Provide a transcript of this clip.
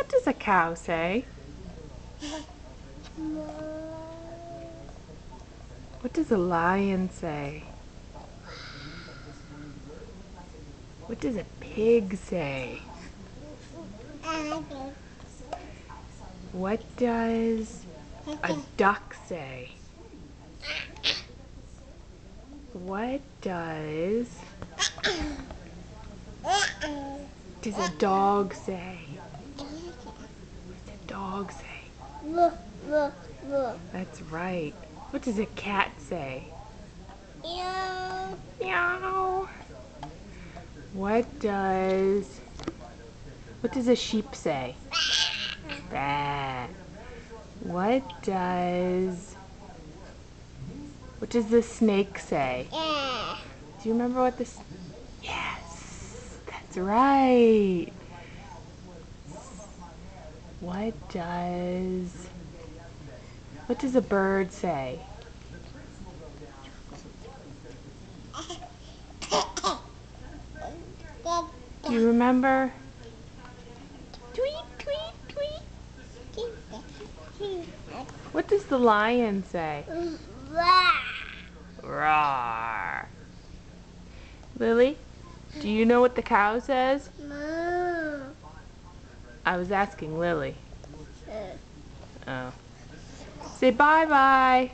What does a cow say? What does a lion say? What does a pig say? What does a duck say? What does a dog say? What does a dog say? That's right. What does a cat say? Meow. Meow. What does a sheep say? Bah. What does the snake say? Do you remember what this? Yes, that's right. What does a bird say? Do you remember? Tweet, tweet, tweet. What does the lion say? Roar. Lily, do you know what the cow says? I was asking Lily. Oh. Say bye-bye.